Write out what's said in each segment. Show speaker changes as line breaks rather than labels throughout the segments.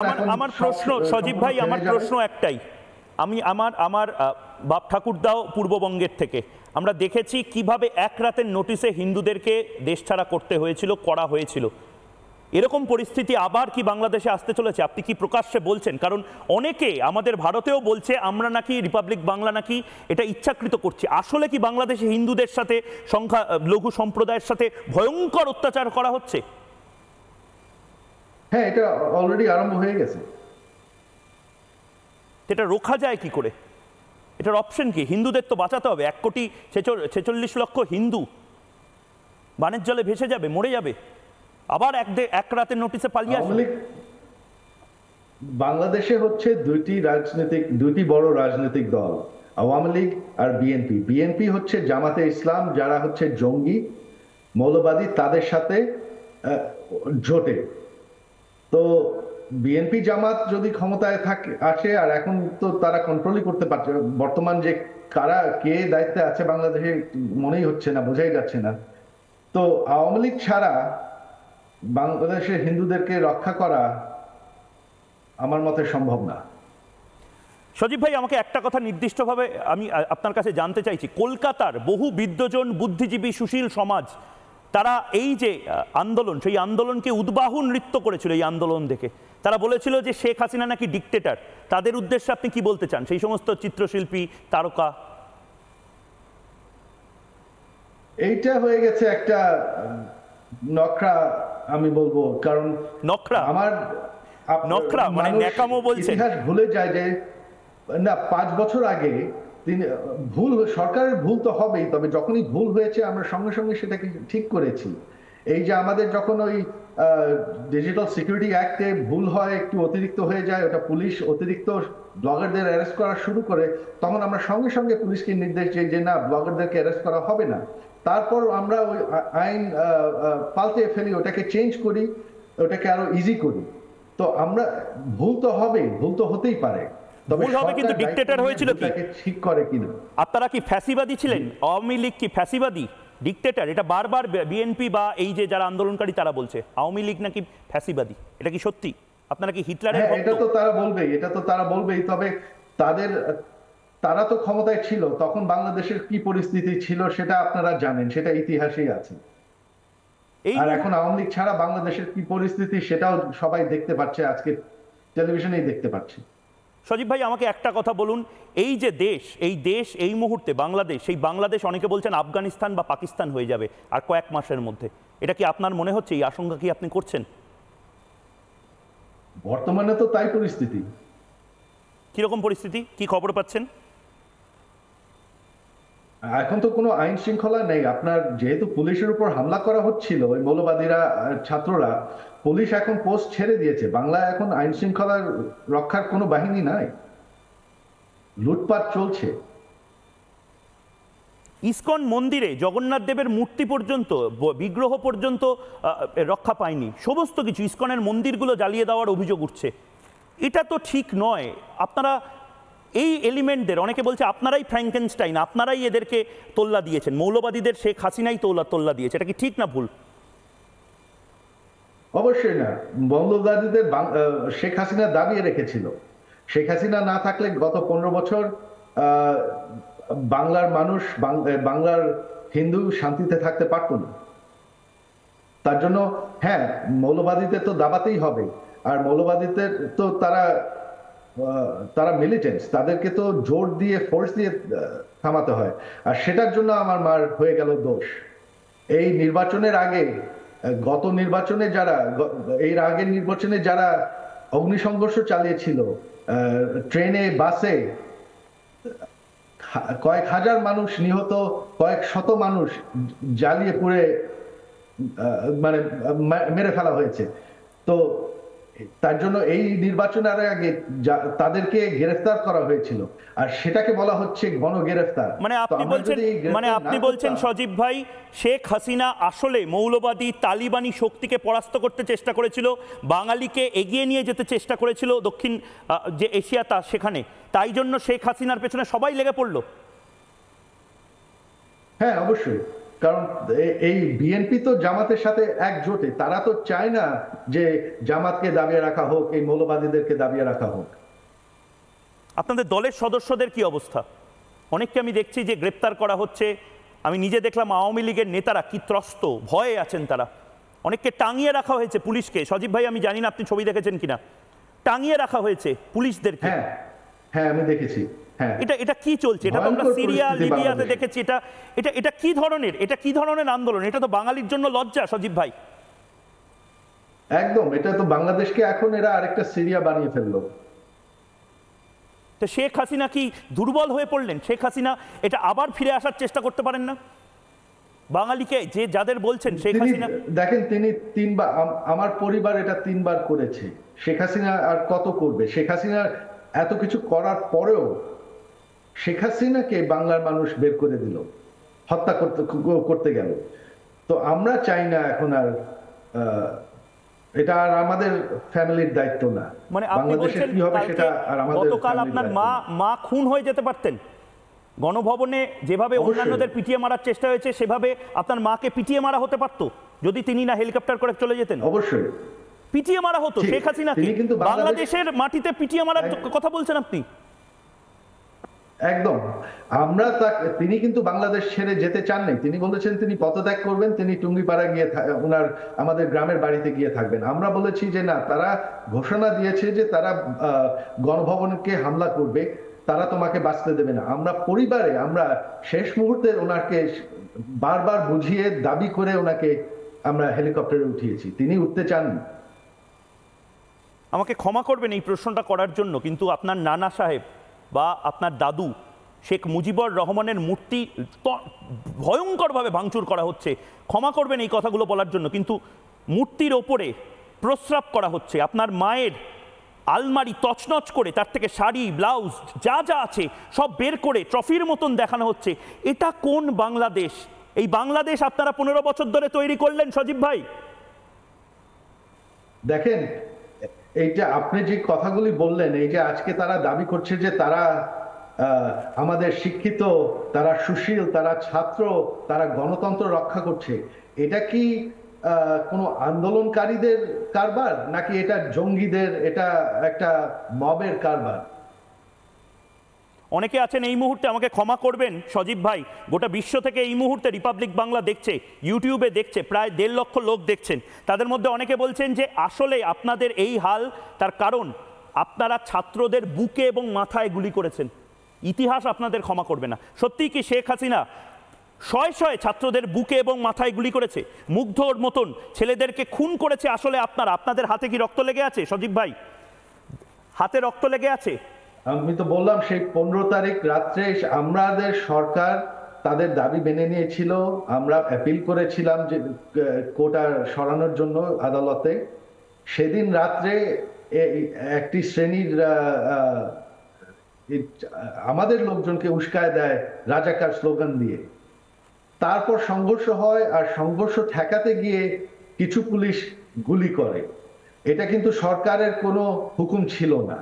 আমার প্রশ্ন সজীব ভাই, আমার প্রশ্ন একটাই। আমি আমার বাপ ঠাকুরদাও পূর্ববঙ্গের থেকে, আমরা দেখেছি কিভাবে এক রাতের নোটিশে হিন্দুদেরকে দেশ ছাড়া করতে হয়েছিল, করা হয়েছিল। এরকম পরিস্থিতি আবার কি বাংলাদেশে আসতে চলেছে? আপনি কি প্রকাশ্যে বলছেন? কারণ অনেকে আমাদের ভারতেও বলছে আমরা নাকি রিপাবলিক বাংলা নাকি এটা ইচ্ছাকৃত করছি। আসলে কি বাংলাদেশে হিন্দুদের সাথে লঘু সম্প্রদায়ের সাথে ভয়ঙ্কর অত্যাচার করা হচ্ছে?
হ্যাঁ, এটা অলরেডি আরম্ভ হয়ে গেছে।
এটা রোখা যায় কি করে? এটার অপশন কি? হিন্দুদের তো বাঁচাতে হবে। 1,46,00,000 হিন্দু বানের জলে ভেসে যাবে, মরে যাবে, আবার এক রাতের নোটিশে পালিয়ে আসবে।
বাংলাদেশে হচ্ছে দুইটি বড় রাজনৈতিক দল, আওয়ামী লীগ আর বিএনপি। বিএনপি হচ্ছে জামাতে ইসলাম, যারা হচ্ছে জঙ্গি মৌলবাদী, তাদের সাথে জোটে। তো বিএনপি জামাত যদি ক্ষমতায় আসে, আর এখন তো তারা কন্ট্রোলই করতে পারছে, বর্তমান যে কে দায়িত্বে আছে বাংলাদেশে মনেই হচ্ছে না, বোঝাই যাচ্ছে না। তো আওয়ামী লীগ ছাড়া বাংলাদেশের হিন্দুদেরকে রক্ষা করা আমার মতে সম্ভব না।
সজীব ভাই, আমাকে একটা কথা নির্দিষ্টভাবে আমি আপনার কাছে জানতে চাইছি। কলকাতার বহু বিদ্বজন, বুদ্ধিজীবী, সুশীল সমাজ, তারা এই যে আন্দোলন, সেই আন্দোলনকে উদ্বাহু নৃত্য করেছিল। এই আন্দোলন দেখে তারা বলেছিল যে শেখ হাসিনা নাকি ডিক্টেটর। তাদের উদ্দেশ্যে আপনি কি বলতে চান? সেই সমস্ত চিত্রশিল্পী, তারকা।
এইটা হয়ে গেছে একটা নকরা, আমি বলবো। কারণ
নকরা মানে ন্যাকামো বলছেন।
ইতিহাস ভুলে যায় যে না, 5 বছর আগে সরকারের ভুল তো হবেই, তবে যখনই ভুল হয়েছে আমরা সঙ্গে সঙ্গে সেটাকে ঠিক করেছি। এই যে আমাদের যখন ওই ডিজিটাল সিকিউরিটি অ্যাক্টে ভুল হয়, একটু অতিরিক্ত হয়ে যায়, ওটা পুলিশ অতিরিক্ত ব্লগারদের অ্যারেস্ট করা শুরু করে, তখন আমরা সঙ্গে সঙ্গে পুলিশকে নির্দেশ দিই যে না, ব্লগারদেরকে অ্যারেস্ট করা হবে না। তারপর আমরা ওই আইন পাল্টে ফেলি, ওটাকে চেঞ্জ করি, ওটাকে আরো ইজি করি। তো আমরা ভুল তো হবে, ভুল তো হতেই পারে,
ভুল হবে, কিন্তু ডিক্টেটর হয়েছিল কি?
ঠিক করে কিনা?
আপনারা কি ফ্যাসিবাদী ছিলেন? আওয়ামী লীগ কি ফ্যাসিবাদী, ডিক্টেটর? এটা বারবার বিএনপি বা এই যে যারা আন্দোলনকারী তারা বলছে আওয়ামী লীগ নাকি ফ্যাসিবাদী। এটা কি সত্যি? আপনারা কি হিটলারের ভক্ত?
এটা তো তারা বলবেই, তবে তারা তো ক্ষমতায় ছিল, তখন বাংলাদেশের কি পরিস্থিতি ছিল সেটা আপনারা জানেন, সেটা ইতিহাসেই আছে। আর এখন আওয়ামী লীগ ছাড়া বাংলাদেশের কি পরিস্থিতি সেটাও সবাই দেখতে পাচ্ছে, আজকে টেলিভিশনেই দেখতে পাচ্ছে।
সজীব ভাই, আমাকে একটা কথা বলুন। এই যে দেশ এই মুহূর্তে বাংলাদেশ, সেই বাংলাদেশ অনেকে বলছেন আফগানিস্তান বা পাকিস্তান হয়ে যাবে আর কয়েক মাসের মধ্যে। এটা কি আপনার মনে হচ্ছে? এই আশঙ্কা কি আপনি করছেন?
বর্তমানে তো তাই পরিস্থিতি।
কিরকম পরিস্থিতি, কি খবর পাচ্ছেন?
এখন তো কোনো আইন শৃঙ্খলা নেই। আপনার যেহেতু পুলিশের উপর হামলা করা হচ্ছিল, ওই মৌলবাদীরা, ছাত্ররা, পুলিশ এখন পোস্ট ছেড়ে দিয়েছে। বাংলায় এখন আইন শৃঙ্খলা রক্ষার কোনো বাহিনী নাই, লুটপাট চলছে।
ইসকন মন্দিরে জগন্নাথ দেবের মূর্তি পর্যন্ত, বিগ্রহ পর্যন্ত রক্ষা পায়নি। সমস্ত কিছু, ইসকনের মন্দিরগুলো জ্বালিয়ে দেওয়ার অভিযোগ উঠছে। এটা তো ঠিক নয়। আপনারা এই এলিমেন্টদের, অনেকে বলছে আপনারাই ফ্র্যাঙ্কেনস্টাইন, আপনারাই এদেরকে তোল্লা দিয়েছেন, মৌলবাদীদের শেখ হাসিনাই তোল্লা দিয়েছে। এটা কি ঠিক না ভুল?
অবশ্যই না। মৌলবাদীদের শেখ হাসিনা দাবিয়ে রেখেছিল। শেখ হাসিনা না থাকলে গত 15 বছর বাংলার মানুষ, বাংলার হিন্দু শান্তিতে থাকতে পারত না। তার জন্য হ্যাঁ, মৌলবাদীদের তো দাবাতেই হবে। আর মৌলবাদীদের তো তারা মিলিটেন্টস, তাদেরকে তো জোর দিয়ে, ফোর্স দিয়ে থামাতে হয়। আর সেটার জন্য আমার মার হয়ে গেল দোষ। এই নির্বাচনের আগে, গত নির্বাচনে এর আগের নির্বাচনে যারা অগ্নিসংঘর্ষ চালিয়েছিল, ট্রেনে, বাসে কয়েক হাজার মানুষ নিহত, কয়েক শত মানুষ জ্বালিয়ে পুড়ে মানে মেরে ফেলা হয়েছে। তো তার জন্য এই নির্বাচনের আগে তাদেরকে গ্রেফতার করা হয়েছিল, আর সেটাকে বলা হচ্ছে গণগ্রেফতার।
মানে আপনি বলছেন সজীব ভাই, শেখ হাসিনা আসলে মৌলবাদী তালিবানি শক্তিকে পরাস্ত করতে চেষ্টা করেছিল, বাঙালিকে এগিয়ে নিয়ে যেতে চেষ্টা করেছিল দক্ষিণ যে এশিয়া, সেখানে, তাই জন্য শেখ হাসিনার পেছনে সবাই লেগে পড়লো।
হ্যাঁ, অবশ্যই। কারণ এই বিএনপি তো জামাতের সাথে একজোটে, তারা তো চায় না যে জামাতকে দাবিয়ে রাখা হোক, এই মৌলবাদীদেরকে দাবিয়ে রাখা হোক।
আপনাদের দলের সদস্যদের কি অবস্থা? অনেককে আমি দেখছি যে গ্রেপ্তার করা হচ্ছে। আমি নিজে দেখলাম আওয়ামী লীগের নেতারা কি ত্রস্ত, ভয়ে আছেন তারা। অনেককে টাঙিয়ে রাখা হয়েছে পুলিশকে। সজীব ভাই, আমি জানি না আপনি ছবি দেখেছেন কিনা, টাঙিয়ে রাখা হয়েছে পুলিশদেরকে।
হ্যাঁ হ্যাঁ, আমি দেখেছি। হ্যাঁ,
এটা কি চলছে? এটা তো আমরা
ভয়ঙ্কর
সিরিয়া
পরিস্থিতি
লিবিয়াতে
বাংলাদেশে।
দেখেছি। এটা কি ধরনের আন্দোলন? এটা তো বাঙালির জন্য লজ্জা, সজীব ভাই।
একদম, এটা তো বাংলাদেশকে এখন এরা আরেকটা সিরিয়া বানিয়ে ফেললো।
তো শেখ হাসিনা কি দুর্বল হয়ে পড়লেন? শেখ হাসিনা এটা আবার ফিরে আসার চেষ্টা করতে পারেন না? বাঙালিকে যে যাদের বলছেন শেখ
তিনি
হাসিনা,
দেখেন, তিনি তিনবার, আমার পরিবার এটা তিনবার করেছে। শেখ হাসিনা আর কত করবে? শেখ হাসিনা এত কিছু করার পরেও শেখ হাসিনাকে বাংলার মানুষ বের করে দিল, হত্যা করতে গেল। তো আমরা চাই না এখন আর, এটা আর আমাদের ফ্যামিলির দায়িত্ব না।
মানে আপনি
বাংলাদেশের
বলছেন
কি হবে সেটা আর আমাদের
গতকাল
ফ্যামিলির
আপনার
দায়িত্ব না।
মা খুন হয়ে যেতে পারতেন। গণভবনে যেভাবে
অবশ্যই।
অন্যান্যদের পিটিয়ে মারার চেষ্টা হয়েছে, সেভাবে আপনার মাকে পিটিয়ে মারা হতে পারতো যদি তিনি না হেলিকপ্টার করে চলে যেতেন।
অবশ্যই
পিটিয়ে মারা হতো শেখ হাসিনাকে।
তিনি কিন্তু
বাংলাদেশের মাটিতে পিটিয়ে মারার কথা বলছেন আপনি।
একদম। তিনি কিন্তু বাংলাদেশ ছেড়ে যেতে চান নাই। তিনি বলেছেন তিনি পদত্যাগ করবেন, তিনি টুঙ্গিপাড়া গিয়ে আমাদের গ্রামের বাড়িতে গিয়ে থাকবেন। আমরা বলেছি যে না, তারা ঘোষণা দিয়েছে যে তারা গণভবনকে হামলা করবে, তারা তোমাকে বাঁচতে দেবে না। আমরা শেষ মুহূর্তে ওনাকে বারবার বুঝিয়ে দাবি করে ওনাকে আমরা হেলিকপ্টারে উঠিয়েছি, তিনি উঠতে চাননি।
আমাকে ক্ষমা করবেন এই প্রশ্নটা করার জন্য, কিন্তু আপনার নানা সাহেব বা আপনার দাদু শেখ মুজিবুর রহমানের মূর্তি ভয়ঙ্করভাবে ভাঙচুর করা হচ্ছে। ক্ষমা করবেন এই কথাগুলো বলার জন্য, কিন্তু মূর্তির ওপরে প্রস্রাব করা হচ্ছে। আপনার মায়ের আলমারি তছনছ করে তার থেকে শাড়ি, ব্লাউজ যা যা আছে সব বের করে ট্রফির মতন দেখানো হচ্ছে। এটা কোন বাংলাদেশ? এই বাংলাদেশ আপনারা 15 বছর ধরে তৈরি করলেন, সজীব ভাই।
দেখেন, এইটা আপনি যে কথাগুলি বললেন, এই যে আজকে তারা দাবি করছে যে তারা আমাদের শিক্ষিত, তারা সুশীল, তারা ছাত্র, তারা গণতন্ত্র রক্ষা করছে, এটা কি কোনো আন্দোলনকারীদের কারবার, নাকি এটা জঙ্গিদের, এটা একটা মবের কারবার?
অনেকে আছেন এই মুহূর্তে, আমাকে ক্ষমা করবেন সজীব ভাই, গোটা বিশ্ব থেকে এই মুহূর্তে রিপাবলিক বাংলা দেখছে, ইউটিউবে দেখছে, প্রায় 1.5 লক্ষ লোক দেখছেন। তাদের মধ্যে অনেকে বলছেন যে আসলে আপনাদের এই হাল তার কারণ আপনারা ছাত্রদের বুকে এবং মাথায় গুলি করেছেন। ইতিহাস আপনাদের ক্ষমা করবে না। সত্যিই কি শেখ হাসিনা শয়ে শয়ে ছাত্রদের বুকে এবং মাথায় গুলি করেছে? মুগ্ধর মতন ছেলেদেরকে খুন করেছে আসলে আপনাদের হাতে কি রক্ত লেগে আছে সজীব ভাই? হাতে রক্ত লেগে আছে?
আমি তো বললাম, সেই 15 তারিখ রাত্রে আমাদের সরকার তাদের দাবি মেনে নিয়েছিল। আমরা অ্যাপিল করেছিলাম যে কোটা সরানোর জন্য আদালতে। সেদিন রাত্রে একটি শ্রেণীর আমাদের লোকজনকে উস্কায় দেয় রাজাকার স্লোগান দিয়ে। তারপর সংঘর্ষ হয়, আর সংঘর্ষ ঠেকাতে গিয়ে কিছু পুলিশ গুলি করে। এটা কিন্তু সরকারের কোনো হুকুম ছিল না,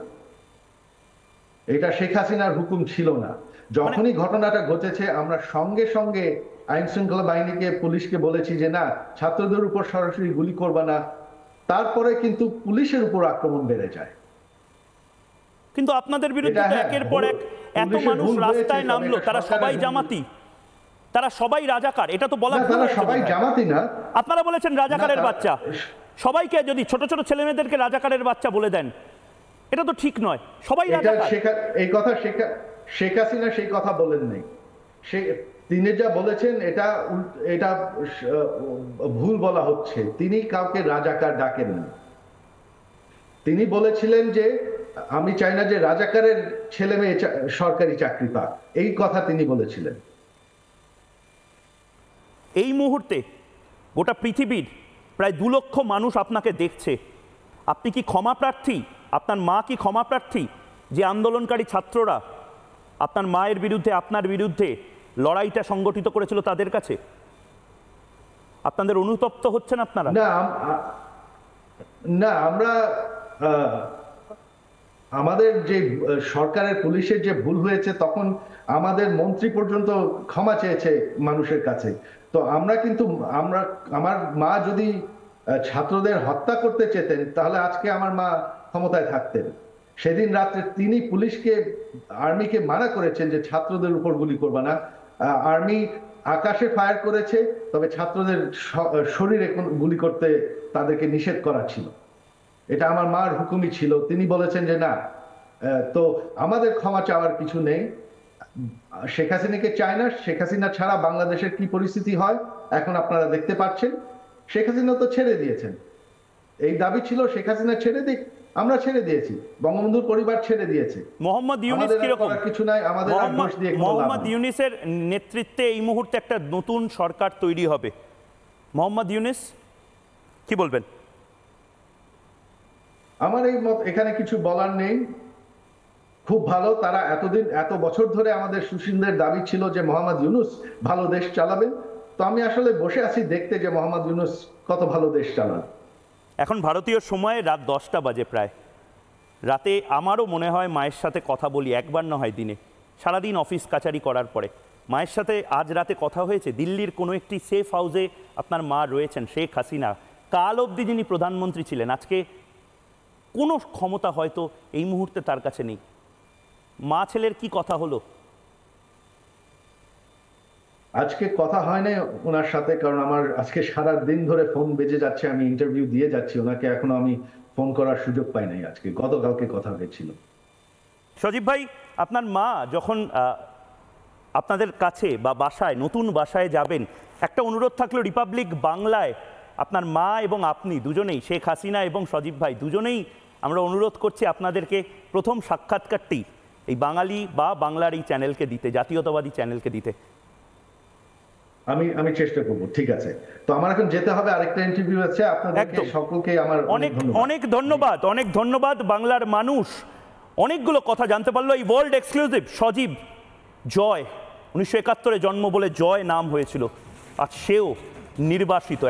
এটা শেখ হাসিনার হুকুম ছিল না। যখনই ঘটনাটা ঘটেছে, আমরা সঙ্গে সঙ্গে আইন শৃঙ্খলা বাহিনীকে, পুলিশকে বলেছি যে না, ছাত্রদের উপর সরাসরি গুলি করবে না। তারপরে কিন্তু পুলিশের উপর আক্রমণ বেড়ে যায়।
কিন্তু আপনাদের বিরুদ্ধে একের পর এক এত মানুষ রাস্তায় নামলো, তারা সবাই জামাতি, তারা সবাই রাজাকার, এটা তো বলা।
তারা সবাই জামাতি না।
আপনারা বলেছেন রাজাকারের বাচ্চা। সবাইকে যদি ছোট ছোট ছেলেমেয়েদেরকে রাজাকারের বাচ্চা বলে দেন, এটা তো ঠিক নয়। সবাই রাজাকার।
এই কথা শেখ হাসিনা সেই কথা বলেন নাই। তিনি যা বলেছেন এটা ভুল বলা হচ্ছে। তিনি কাউকে রাজাকার ডাকেন না। তিনি বলেছিলেন যে আমি চাই না যে রাজাকারের ছেলে মেয়ে সরকারি চাকরি পাক, এই কথা তিনি বলেছিলেন।
এই মুহূর্তে গোটা পৃথিবীর প্রায় 2 লক্ষ মানুষ আপনাকে দেখছে। আপনি কি ক্ষমা প্রার্থী? আপনার মা কি ক্ষমা প্রার্থী যে আন্দোলনকারী ছাত্ররা আপনার মায়ের বিরুদ্ধে, আপনার বিরুদ্ধে লড়াইটা সংগঠিত করেছিল তাদের কাছে? আপনাদের অনুতপ্ত হচ্ছেন আপনারা?
না, আমরা আমাদের যে সরকারের পুলিশের যে ভুল হয়েছে, তখন আমাদের মন্ত্রী পর্যন্ত ক্ষমা চেয়েছে মানুষের কাছে। তো আমরা কিন্তু আমার মা যদি ছাত্রদের হত্যা করতে চেতেন, তাহলে আজকে আমার মা ক্ষমতায় থাকতেন। সেদিন রাত্রে তিনি পুলিশকে, আর্মিকে মানা করেছেন যে ছাত্রদের উপর গুলি করবে না। আর্মি আকাশে ফায়ার করেছে, তবে ছাত্রদের শরীরে গুলি করতে তাদেরকে নিষেধ করা ছিল। এটা আমার মার হুকুমই ছিল। তিনি বলেছেন যে না। তো আমাদের ক্ষমা চাওয়ার কিছু নেই। শেখ হাসিনাকে চায় না। শেখ হাসিনা ছাড়া বাংলাদেশের কি পরিস্থিতি হয় এখন আপনারা দেখতে পাচ্ছেন। শেখ হাসিনা তো ছেড়ে দিয়েছেন। এই দাবি ছিল শেখ হাসিনা ছেড়ে দিক, আমরা ছেড়ে দিয়েছি। বঙ্গবন্ধুর পরিবার ছেড়ে দিয়েছে।
মোহাম্মদ ইউনূস কিরকম?
কিছু নাই, আমাদের আর দোষ দিয়ে কোনো লাভ নেই।
মোহাম্মদ ইউনূসের নেতৃত্বে এই মুহূর্তে একটা নতুন সরকার তৈরি হবে। মোহাম্মদ ইউনূস কি বলবেন?
আমার এই মত, এখানে কিছু বলার নেই। খুব ভালো, তারা এত বছর ধরে আমাদের সুশীলদের দাবি ছিল যে মোহাম্মদ ইউনূস ভালো দেশ চালাবেন। তো আমি আসলে বসে আছি দেখতে যে মোহাম্মদ ইউনূস কত ভালো দেশ চালান।
এখন ভারতীয় সময়ে রাত 10টা বাজে প্রায়। রাতে আমারও মনে হয় মায়ের সাথে কথা বলি, একবার না হয় দিনে, সারাদিন অফিস কাচারি করার পরে। মায়ের সাথে আজ রাতে কথা হয়েছে। দিল্লির কোনো একটি সেফ হাউসে আপনার মা রয়েছেন, শেখ হাসিনা। কাল অবধি যিনি প্রধানমন্ত্রী ছিলেন, আজকে কোনো ক্ষমতা হয়তো এই মুহূর্তে তার কাছে নেই। মা ছেলের কি কথা হলো?
আজকে কথা হয় নাই ওনার সাথে, কারণ আমার আজকে সারা দিন ধরে ফোন বেজে যাচ্ছে। আমি ইন্টারভিউ দিয়ে যাচ্ছি, ওনাকে এখনো আমি ফোন করার সুযোগ পাই নাই। আজকে গতকালকে কথা হয়েছিল।
সজীব ভাই, আপনার মা যখন আপনাদের কাছে বা বাসায়, নতুন বাসায় যাবেন, একটা অনুরোধ থাকলো রিপাবলিক বাংলায় আপনার মা এবং আপনি দুজনেই, শেখ হাসিনা এবং সজীব ভাই দুজনেই আমরা অনুরোধ করছি আপনাদেরকে প্রথম সাক্ষাৎকারটি এই বাঙালি বা বাংলার এই চ্যানেলকে দিতে, জাতীয়তাবাদী চ্যানেলকে দিতে।
আমি চেষ্টা করব। ঠিক আছে, তো আমার এখন যেতে হবে, আরেকটা ইন্টারভিউ আছে। আপনাদেরকে সকলকে আমার
অনেক ধন্যবাদ। অনেক ধন্যবাদ। বাংলার মানুষ অনেকগুলো কথা জানতে পারলো। এই ওয়ার্ল্ড এক্সক্লুসিভ সজীব জয়, 1971-এ জন্ম বলে জয় নাম হয়েছিল, আর সেও নির্বাসিত।